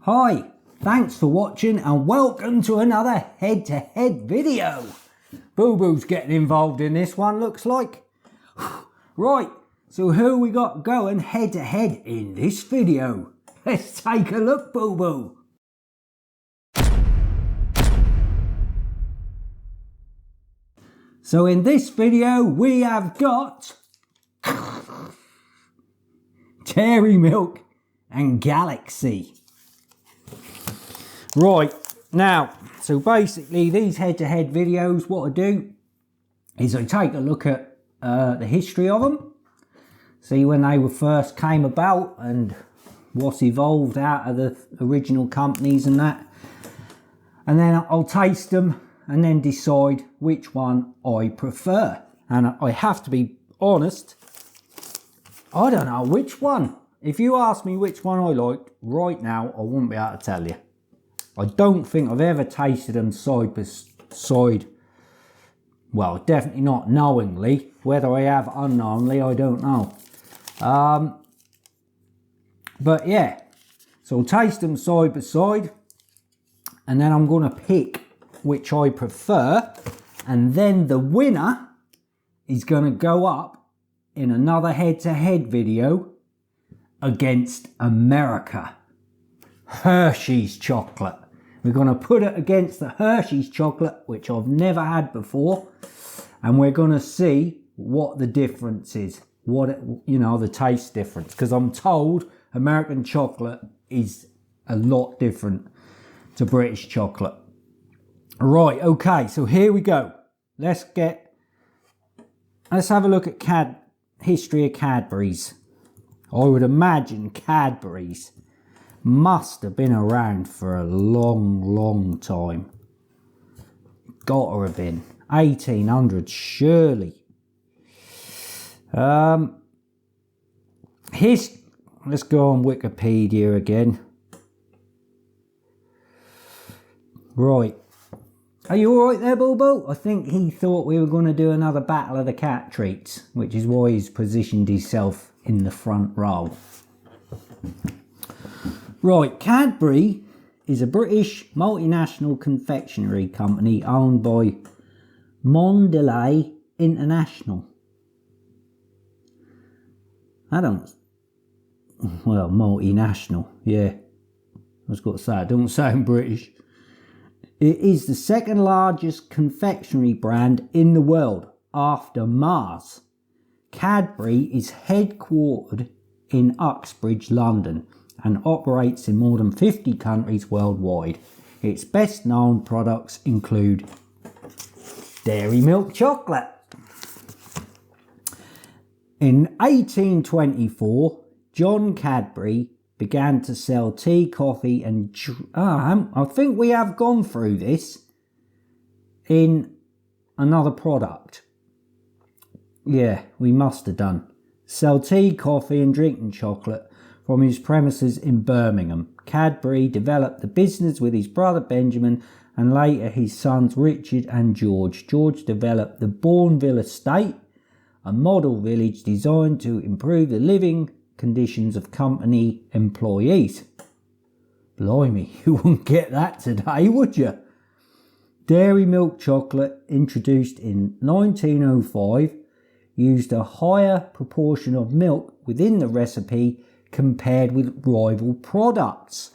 Hi, thanks for watching and welcome to another head-to-head video. Boo Boo's getting involved in this one, looks like. Right, so who we got going head-to-head in this video? Let's take a look, Boo Boo. So in this video we have got Dairy Milk and Galaxy. Right, now, so basically these head-to-head videos, what I do is I take a look at the history of them, see when they were first came about and what's evolved out of the original companies and that, and then I'll taste them and then decide which one I prefer. And I have to be honest, I don't know which one. If you ask me which one I liked right now, I wouldn't be able to tell you. I don't think I've ever tasted them side by side. Well, definitely not knowingly. Whether I have unknowingly, I don't know. But yeah, so I'll taste them side by side, and then I'm going to pick which I prefer, and then the winner is going to go up in another head-to-head video against America. Hershey's chocolate. We're going to put it against the Hershey's chocolate, which I've never had before, and we're going to see what the difference is, the taste difference, because I'm told American chocolate is a lot different to British chocolate. Right, okay, so here we go. Let's have a look at history of Cadbury's. I would imagine Cadbury's must have been around for a long time. Gotta have been 1800s surely. Let's go on Wikipedia again. Right, are you alright there, Boo Boo? I think he thought we were going to do another battle of the cat treats, which is why he's positioned himself in the front row. Right, Cadbury is a British multinational confectionery company owned by Mondelez International. Multinational, yeah. I was going to say, it don't sound British. It is the second largest confectionery brand in the world after Mars. Cadbury is headquartered in Uxbridge, London, and operates in more than 50 countries worldwide. Its best known products include Dairy Milk chocolate. In 1824, John Cadbury began to sell tea, coffee and... I think we have gone through this in another product. Yeah, we must have done. Sell tea, coffee and drinking chocolate from his premises in Birmingham. Cadbury developed the business with his brother Benjamin and later his sons Richard and George. George developed the Bourneville Estate, a model village designed to improve the living conditions of company employees. Blimey, you wouldn't get that today, would you? Dairy Milk chocolate, introduced in 1905, used a higher proportion of milk within the recipe compared with rival products,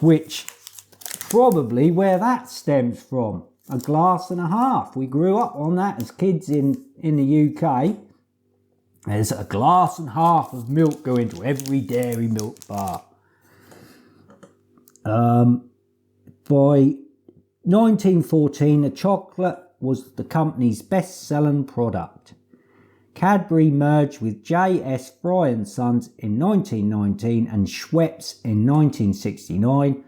which probably where that stems from. A glass and a half. We grew up on that as kids in the UK. There's a glass and a half of milk going to every Dairy Milk bar. By 1914, the chocolate was the company's best-selling product. Cadbury merged with J.S. Fry & Sons in 1919 and Schweppes in 1969.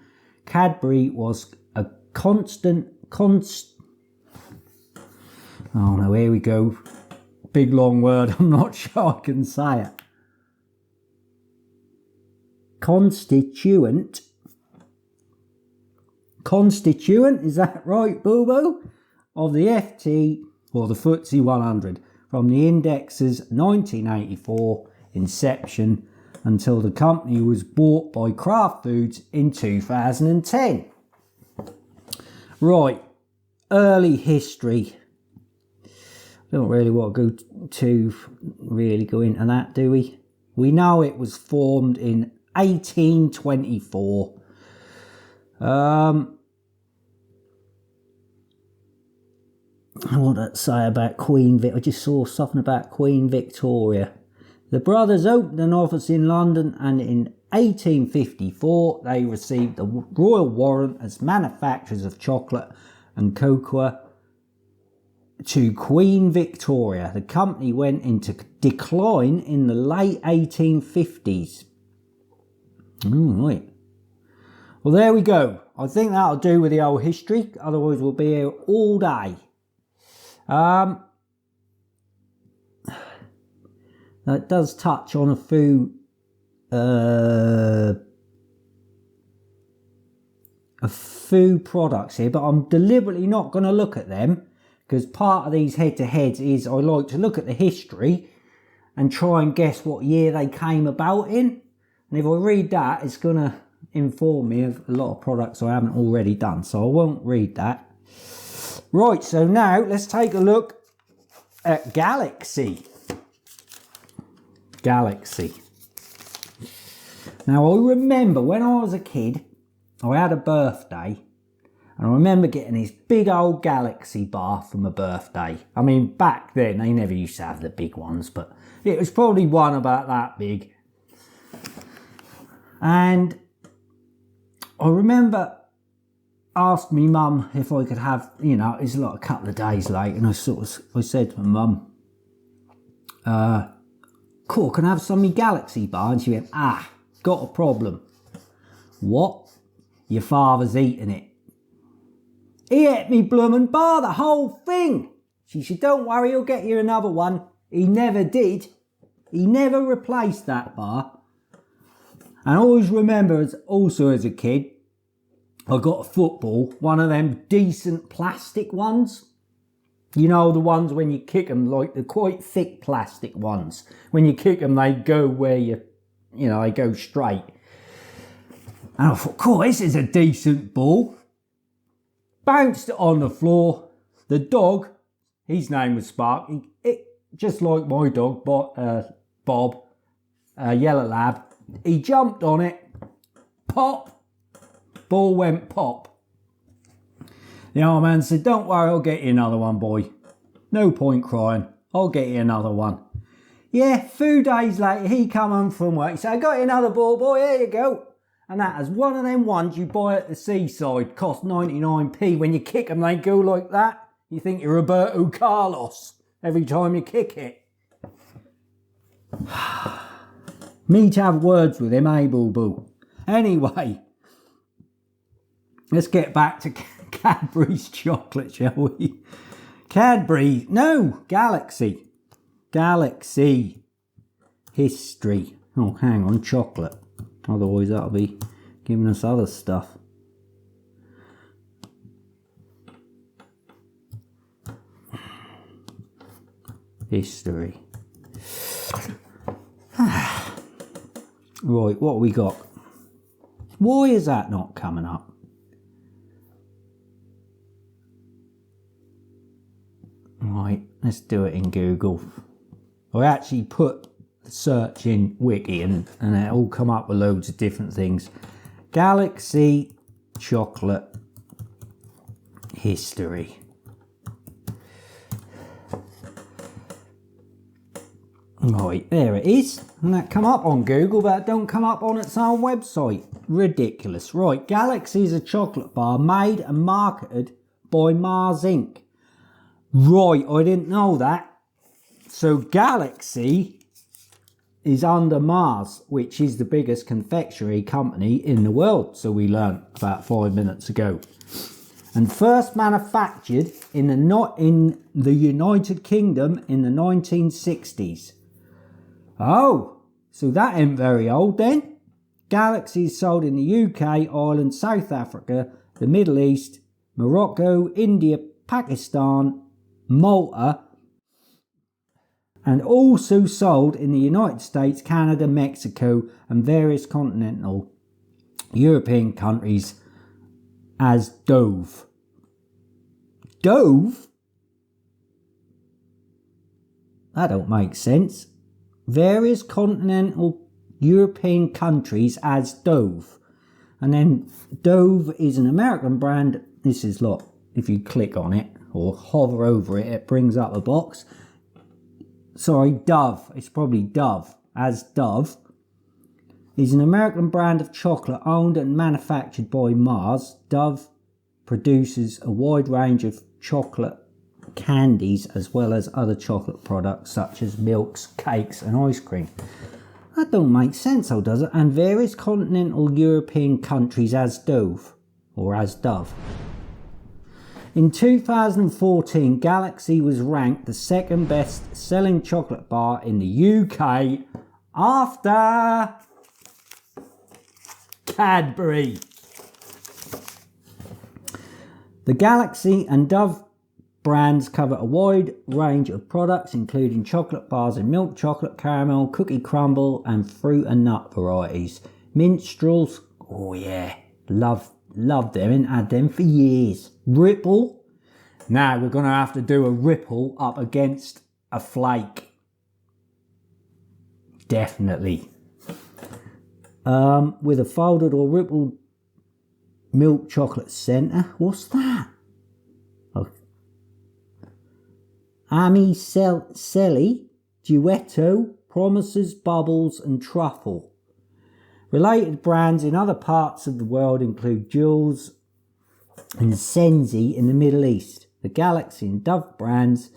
Cadbury was a oh no, here we go. Big long word, I'm not sure I can say it. Constituent, is that right, Boo Boo? Of the FT, or the FTSE 100, from the index's 1984 inception until the company was bought by Kraft Foods in 2010. Right, early history. Don't really want to go into that, do we? We know it was formed in 1824. What did that say about Queen Vic? I just saw something about Queen Victoria. The brothers opened an office in London, and in 1854 they received a royal warrant as manufacturers of chocolate and cocoa to Queen Victoria. The company went into decline in the late 1850s. Right. Well, there we go. I think that'll do with the old history. Otherwise, we'll be here all day. That does touch on a few products here, but I'm deliberately not going to look at them, because part of these head-to-heads is I like to look at the history and try and guess what year they came about in. And if I read that, it's going to inform me of a lot of products I haven't already done, so I won't read that. Right, so now let's take a look at Galaxy. Galaxy. Now, I remember when I was a kid, I had a birthday, and I remember getting this big old Galaxy bar for my birthday. I mean, back then, they never used to have the big ones, but it was probably one about that big. And I remember asked me mum if I could have, it was like a couple of days late, and I said to my mum, cool, can I have some of my Galaxy bar? And she went, got a problem. What? Your father's eating it. He ate me bloomin' bar, the whole thing. She said, don't worry, he'll get you another one. He never did. He never replaced that bar. And I always remember, also as a kid, I got a football, one of them decent plastic ones. You know, the ones when you kick them, like the quite thick plastic ones. When you kick them, they go where they go straight. And I thought, cool, this is a decent ball. Bounced it on the floor. The dog, his name was Spark, just like my dog, Bob, yellow lab, he jumped on it, pop. Ball went pop. The old man said, don't worry, I'll get you another one, boy. No point crying. I'll get you another one. Yeah, a few days later, he come home from work. He said, I got you another ball, boy, here you go. And that is one of them ones you buy at the seaside, cost 99p. When you kick them, they go like that. You think you're Roberto Carlos every time you kick it. Me to have words with him, eh, boo-boo? Anyway. Let's get back to Cadbury's chocolate, shall we? Galaxy. Galaxy. History. Oh, hang on, chocolate. Otherwise that'll be giving us other stuff. History. Right, what have we got? Why is that not coming up? Right, let's do it in Google. I actually put search in Wiki and it all come up with loads of different things. Galaxy chocolate history. Right, there it is. And that come up on Google, but it don't come up on its own website. Ridiculous. Right, Galaxy is a chocolate bar made and marketed by Mars Inc. Right, I didn't know that. So Galaxy is under Mars, which is the biggest confectionery company in the world. So we learned about 5 minutes ago. And first manufactured in the United Kingdom in the 1960s. Oh, so that ain't very old then. Galaxy is sold in the UK, Ireland, South Africa, the Middle East, Morocco, India, Pakistan, Malta, and also sold in the United States, Canada, Mexico, and various continental European countries as Dove. Dove? That don't make sense. Various continental European countries as Dove. And then Dove is an American brand. This is like, if you click on it or hover over it, it brings up a box. Sorry, Dove. It's probably Dove. As Dove is an American brand of chocolate owned and manufactured by Mars. Dove produces a wide range of chocolate candies as well as other chocolate products such as milks, cakes and ice cream. That don't make sense though, does it? And various continental European countries as Dove, or as Dove. In 2014, Galaxy was ranked the second best selling chocolate bar in the UK after Cadbury. The Galaxy and Dove brands cover a wide range of products including chocolate bars and milk chocolate, caramel, cookie crumble and fruit and nut varieties. Minstrels, oh yeah, love them and had them for years. Ripple, now we're going to have to do a Ripple up against a Flake. Definitely. With a folded or rippled milk chocolate centre. What's that? Amicelli, Duetto, Promises, Bubbles and Truffle. Related brands in other parts of the world include Jules and Senzi in the Middle East. The Galaxy and Dove brands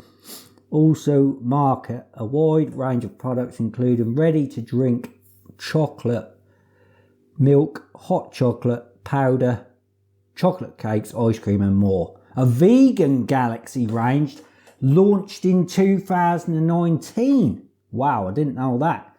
also market a wide range of products including ready-to-drink chocolate, milk, hot chocolate, powder, chocolate cakes, ice cream and more. A vegan Galaxy range launched in 2019. Wow, I didn't know that.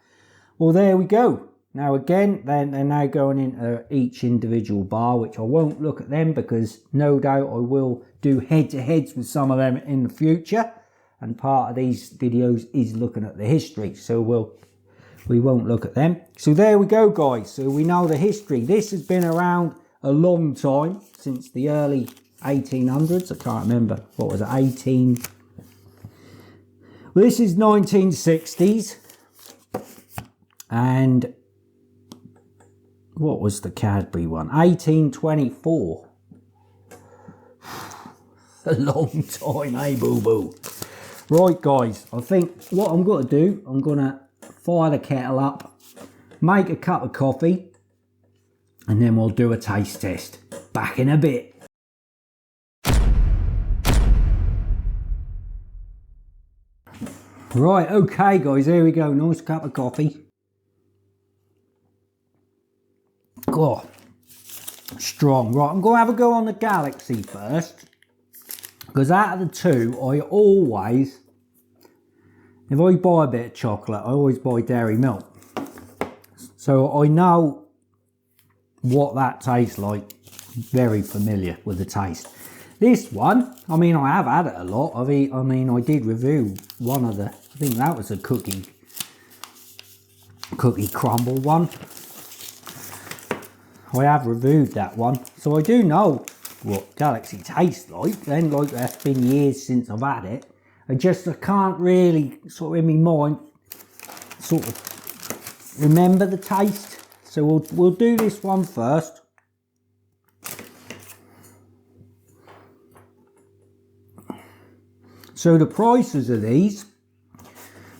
Well, there we go. Now again, they're now going into each individual bar, which I won't look at them because no doubt I will do head-to-heads with some of them in the future. And part of these videos is looking at the history, so we won't look at them. So there we go, guys. So we know the history. This has been around a long time, since the early 1800s. I can't remember. What was it? Well, this is 1960s. And what was the Cadbury one? 1824. A long time, eh, boo-boo? Right, guys. I think what I'm going to do, I'm going to fire the kettle up, make a cup of coffee, and then we'll do a taste test. Back in a bit. Right, okay guys, here we go. Nice cup of coffee. Oh, strong. Right, I'm going to have a go on the Galaxy first. Because out of the two, I always, if I buy a bit of chocolate, I always buy dairy milk. So I know what that tastes like. Very familiar with the taste. This one, I mean, I have had it a lot. I mean, I did review one of the, I think that was a cookie crumble one. I have reviewed that one. So I do know what Galaxy tastes like. Then, like, that's been years since I've had it. I can't really, sort of in my mind, sort of remember the taste. So we'll do this one first. So the prices of these,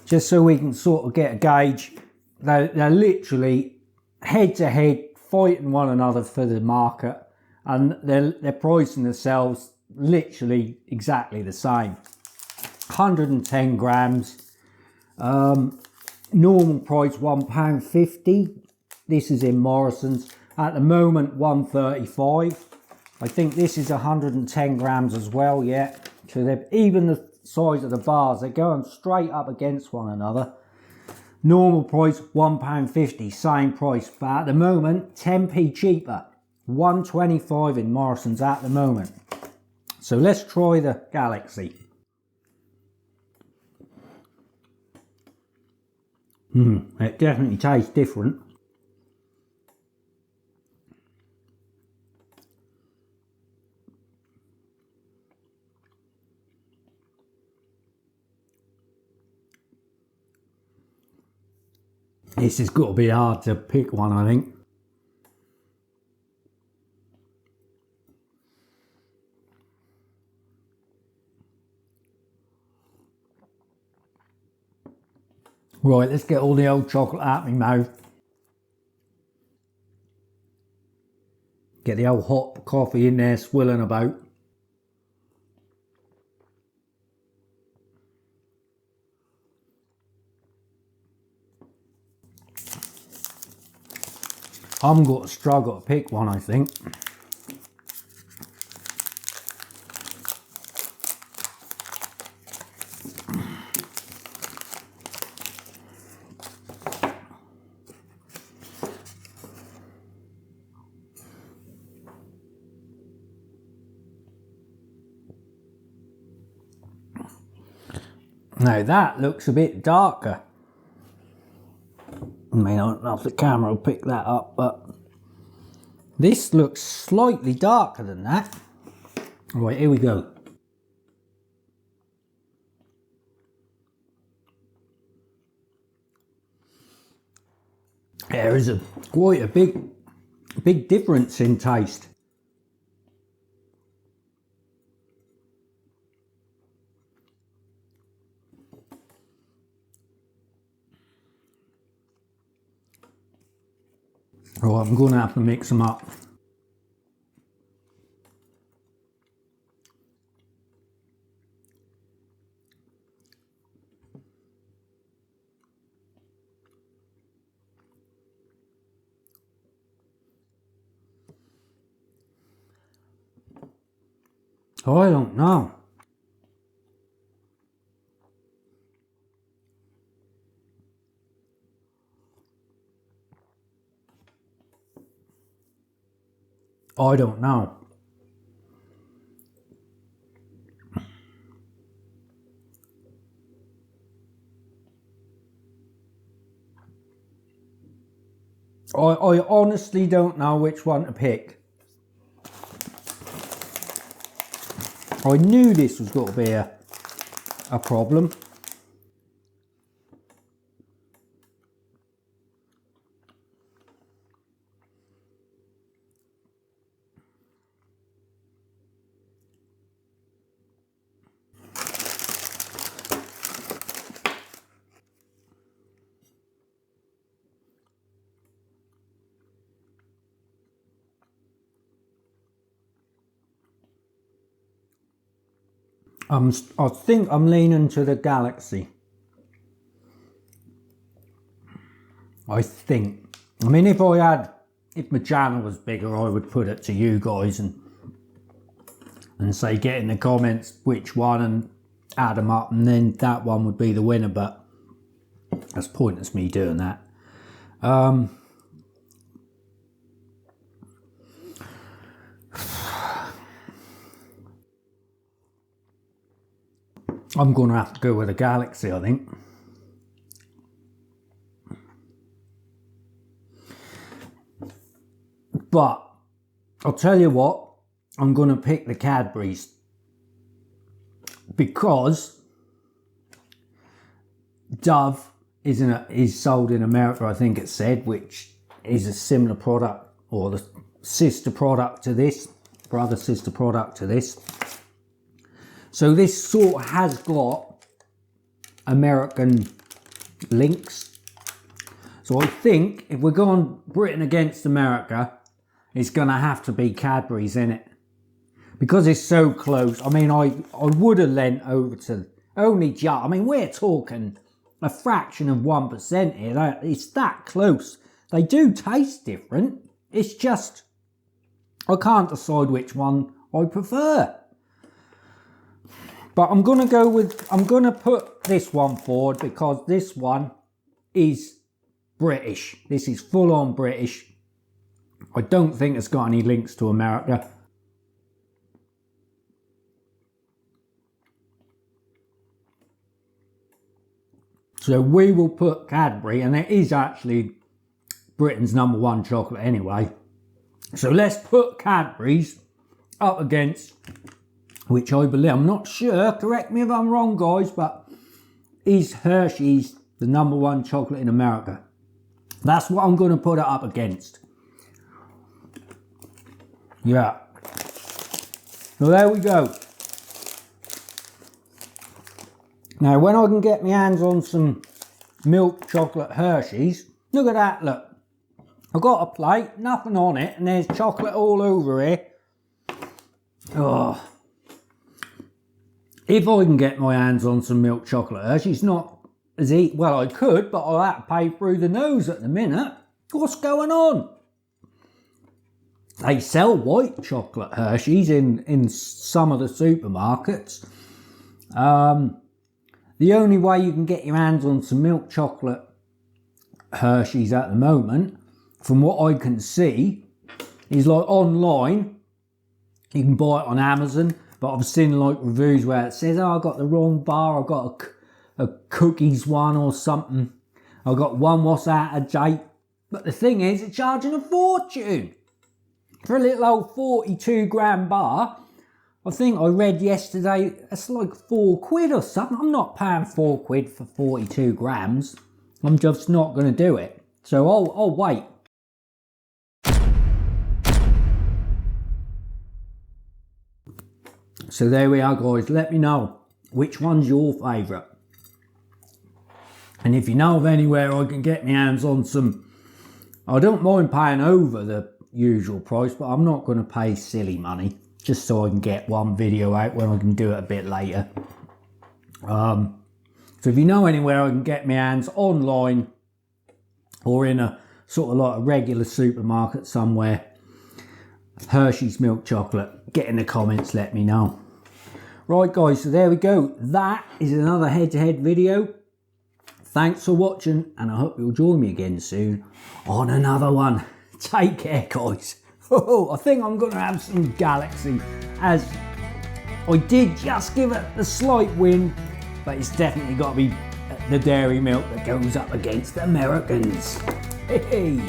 just so we can sort of get a gauge, they're literally head to head fighting one another for the market, and they're pricing themselves literally exactly the same. 110 grams, normal price £1.50. This is in Morrison's. At the moment, £1.35. I think this is 110 grams as well, yeah. So they're even the size of the bars, they're going straight up against one another. Normal price £1.50, same price, but at the moment 10p cheaper, £1.25 in Morrison's at the moment. So let's try the Galaxy. It definitely tastes different. This has got to be hard to pick one, I think. Right, let's get all the old chocolate out of my mouth. Get the old hot coffee in there swilling about. I'm going to struggle to pick one, I think. Now that looks a bit darker. I mean, I don't know if the camera will pick that up, but this looks slightly darker than that. Right, here we go. There is quite a big difference in taste. Oh, I'm going to have to mix them up. Oh, I don't know. I don't know. I honestly don't know which one to pick. I knew this was going to be a problem. I think I'm leaning to the Galaxy. I think. I mean, if my channel was bigger, I would put it to you guys and say get in the comments which one and add them up, and then that one would be the winner. But that's pointless me doing that. I'm going to have to go with a Galaxy, I think. But I'll tell you what, I'm going to pick the Cadbury's because Dove is sold in America, I think it said, which is a similar product or the sister product to this, brother sister product to this. So this sort of has got American links. So I think if we're going Britain against America, it's going to have to be Cadbury's in it. Because it's so close. I mean, I would have lent over to only just, I mean, we're talking a fraction of 1% here. It's that close. They do taste different. It's just, I can't decide which one I prefer. But I'm going to put this one forward because this one is British. This is full on British. I don't think it's got any links to America. So we will put Cadbury, and it is actually Britain's #1 chocolate anyway. So let's put Cadbury's up against, which I believe, I'm not sure, correct me if I'm wrong guys, but is Hershey's the #1 chocolate in America? That's what I'm going to put it up against. Yeah. So there we go. Now when I can get my hands on some milk chocolate Hershey's, look at that, look. I've got a plate, nothing on it, and there's chocolate all over here. Oh. If I can get my hands on some milk chocolate Hershey's, not as well I could, but I'll have to pay through the nose at the minute. What's going on? They sell white chocolate Hershey's in some of the supermarkets. The only way you can get your hands on some milk chocolate Hershey's at the moment, from what I can see, is like online. You can buy it on Amazon, but I've seen like reviews where it says, oh, I got the wrong bar, I got a cookies one or something. I got one what's out of date. But the thing is, it's charging a fortune for a little old 42 gram bar. I think I read yesterday, it's like £4 or something. I'm not paying £4 for 42 grams. I'm just not going to do it. So I'll wait. So there we are guys, let me know which one's your favourite. And if you know of anywhere I can get my hands on some, I don't mind paying over the usual price, but I'm not going to pay silly money just so I can get one video out when I can do it a bit later. So if you know anywhere I can get my hands online or in a sort of like a regular supermarket somewhere, Hershey's milk chocolate, get in the comments, let me know. Right guys, so there we go. That is another head-to-head video. Thanks for watching, and I hope you'll join me again soon on another one. Take care guys. Oh, I think I'm going to have some Galaxy, as I did just give it a slight win, but it's definitely got to be the dairy milk that goes up against the Americans. Hey.